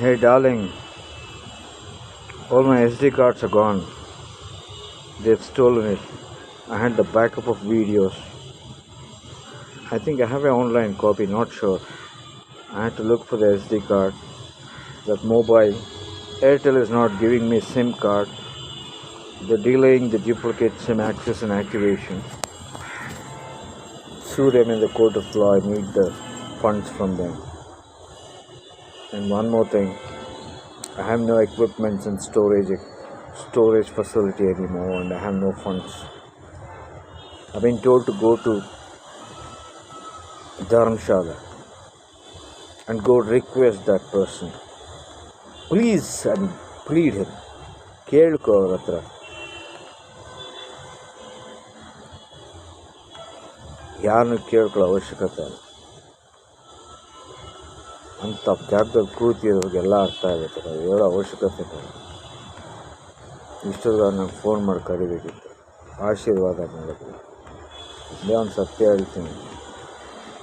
Hey darling, all my SD cards are gone. They've stolen it. I had the backup of videos. I think I have an online copy, not sure. I had to look for the SD card. That mobile. Airtel is not giving me SIM card. They're delaying the duplicate SIM access and activation. Sue them in the court of law. I need the funds from them. And one more thing. I have no equipments and storage facility anymore, and I have no funds. I've been told to go to Dharamshala and go request that person. Please, and plead him. ಕೇಳ್ಕೊ ಅವ್ರ ಹತ್ರ. ಯಾರನ್ನು ಕೇಳ್ಕೊಳ್ಳೋ ಅವಶ್ಯಕತೆ ಇಲ್ಲ. ಅಂಥ ಜಾಗದಲ್ಲಿ ಕೂತಿರೋರಿಗೆಲ್ಲ ಅರ್ಥ ಆಗುತ್ತೆ. ಅದು ಹೇಳೋ ಅವಶ್ಯಕತೆ ಇಲ್ಲ. ಇಷ್ಟೊಂದು ನಾನು ಫೋನ್ ಮಾಡಿ ಕರಿಬೇಕಿತ್ತು. ಆಶೀರ್ವಾದ ಮಾಡೋದು. ಇದೇ ಒಂದು ಸತ್ಯ ಹೇಳ್ತೀನಿ.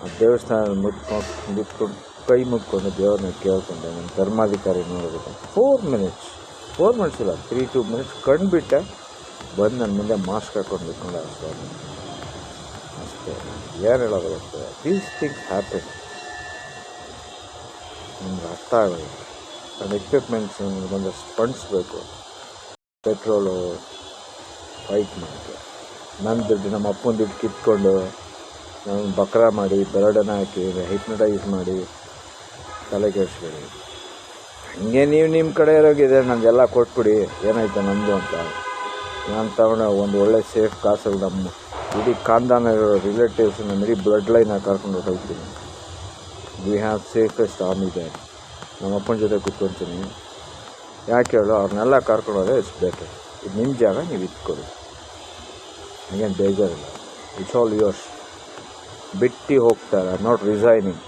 ಆ ದೇವಸ್ಥಾನದಲ್ಲಿ ಮುತ್ಕೊಂಡು ಕೈ ಮುಟ್ಕೊಂಡು ದೇವ್ರನ್ನ ಕೇಳ್ಕೊಂಡೆ. ನನ್ನ ಧರ್ಮಾಧಿಕಾರಿ ನೋಡಬೇಕು. 4 ಮಿನಿಟ್ಸ್ ಇಲ್ಲ, 2 ಮಿನಿಟ್ಸ್ ಕಂಡುಬಿಟ್ಟೆ. ಬಂದು ನನ್ನ ಮುಂದೆ ಮಾಸ್ಕ್ ಹಾಕೊಂಡು ಬಿಟ್ಕೊಂಡು ಅಷ್ಟೇ. ಏನು ಹೇಳೋದಾಗುತ್ತೆ. These things happen. ನಿಮ್ಗೆ ಅರ್ಥ ಆಗೋದು. ಅದು ಎಕ್ವಿಪ್ಮೆಂಟ್ಸ್ ಒಂದಷ್ಟು ಫಂಡ್ಸ್ ಬೇಕು. ಪೆಟ್ರೋಲು ಫೈಟ್ ಮಾಡೋಕ್ಕೆ. ನನ್ನ ದುಡ್ಡು, ನಮ್ಮ ಅಪ್ಪನ ದುಡ್ಡು ಕಿತ್ಕೊಂಡು ನಾನು ಬಕ್ರ ಮಾಡಿ, ಬೆರಡನ್ನ ಹಾಕಿ, ಹಿಪ್ನಟೈಸ್ ಮಾಡಿ ತಲೆ ಕೆಡಿಸ್ಬೇಡಿ. ಹಂಗೆ ನೀವು ನಿಮ್ಮ ಕಡೆ ಇರೋಗಿದೆ, ನನಗೆಲ್ಲ ಕೊಟ್ಬಿಡಿ, ಏನಾಯ್ತು ನಮ್ಮದು ಅಂತ. ನಾನು ತಗೊಂಡು ಒಂದು ಒಳ್ಳೆ ಸೇಫ್ ಕಾಸಲ್ಲಿ ನಮ್ಮ ಇಡೀ ಖಾನ್ದಾನ ಇರೋ ರಿಲೇಟಿವ್ಸ್, ನಮ್ಮ ಇಡೀ ಬ್ಲಡ್ ಲೈನಾಗಿ ಕರ್ಕೊಂಡು ಹೋಗ್ತೀನಿ. We have safest army they. ನಮ್ಮ ಅಪ್ಪನ ಜೊತೆ ಕೂತ್ಕೊಳ್ತೀನಿ. ಯಾಕೆ ಹೇಳೋ, ಅವ್ರನ್ನೆಲ್ಲ ಕರ್ಕೊಂಡು ಹೋದರೆ ಇಟ್ಸ್ ಬೆಟರ್. ಇದು ನಿಮ್ಮ ಜಾಗ, ನೀವು ಇಟ್ಕೊಡಿ. ನನಗೇನು ಬೇಜಾರಿಲ್ಲ. It's all yours. ಬಿಟ್ಟು ಹೋಗ್ತಾರೆ, ನಾಟ್ ರಿಸೈನಿಂಗ್.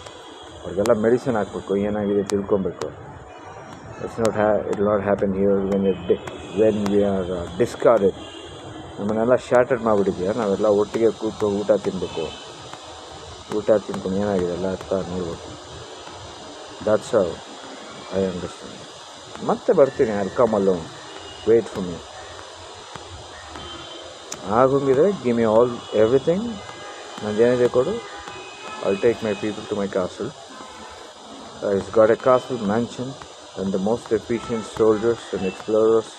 ಅವ್ರಿಗೆಲ್ಲ ಮೆಡಿಸಿನ್ ಹಾಕಬೇಕು, ಏನಾಗಿದೆ ತಿಳ್ಕೊಬೇಕು. It not happen here when we are discarded. ನಮ್ಮನ್ನೆಲ್ಲ ಶಾರ್ಟೆಡ್ ಮಾಡಿಬಿಟ್ಟಿದ್ಯಾ. ನಾವೆಲ್ಲ ಒಟ್ಟಿಗೆ ಕೂತ್ಕೊಂಡು ಊಟ ತಿನ್ನಬೇಕು. ಊಟ ತಿನ್ಕೊಂಡು ಏನಾಗಿದೆ ಎಲ್ಲ ಅರ್ಥ ನೋಡ್ಬೇಕು. That's how I understand. ಮತ್ತೆ ಬರ್ತೀನಿ. I will come alone. Wait for me. ಆಗೋಂಗಿದೆ. Give me all everything. ನಂದೇನಿದೆ ಕೊಡು. I will take my people to my castle. It's got a castle mansion and the most efficient soldiers and explorers,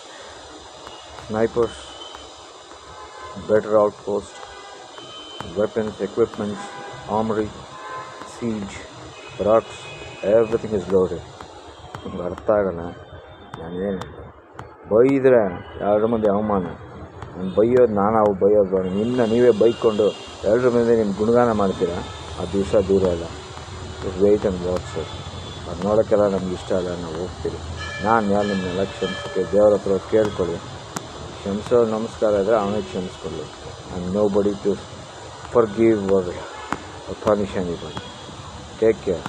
snipers, better outpost, weapons, equipments, armory, siege, rocks, everything is loaded. ನಿಮ್ಗೆ ಅರ್ಥ ಆಗೋಣ. ನಾನೇನು ಬೈದರೆ ಎಲ್ಲರ ಮುಂದೆ ಅವಮಾನ. ನಾನು ಬೈಯೋದು ನಾವು ಬೈಯೋದು ಬೇಡ. ನೀವೇ ಬೈಕೊಂಡು ಎಲ್ಲರ ಮುಂದೆ ನಿಮ್ಮ ಗುಣಗಾನ ಮಾಡ್ತೀರಾ. ಆ ದಿವಸ ದೂರ ಇಲ್ಲ. Wait and watch. ಅದು ನೋಡೋಕ್ಕೆಲ್ಲ ನಮ್ಗೆ ಇಷ್ಟ ಇಲ್ಲ. ನಾವು ಹೋಗ್ತೀವಿ. ನಾನು ಯಾರು ನಿಮ್ಮನ್ನೆಲ್ಲ ಕ್ಷಮಿಸೋಕ್ಕೆ ದೇವ್ರ ಹತ್ರ ಕೇಳ್ಕೊಳ್ಳಿ. ಕ್ಷಮಿಸೋ ನಮಸ್ಕಾರ ಇದ್ದರೆ ಅವನಿಗೆ ಕ್ಷಮಿಸ್ಕೊಳ್ಳಿ. And nobody to forgive or punish anybody. Take care.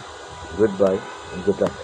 Goodbye and good luck.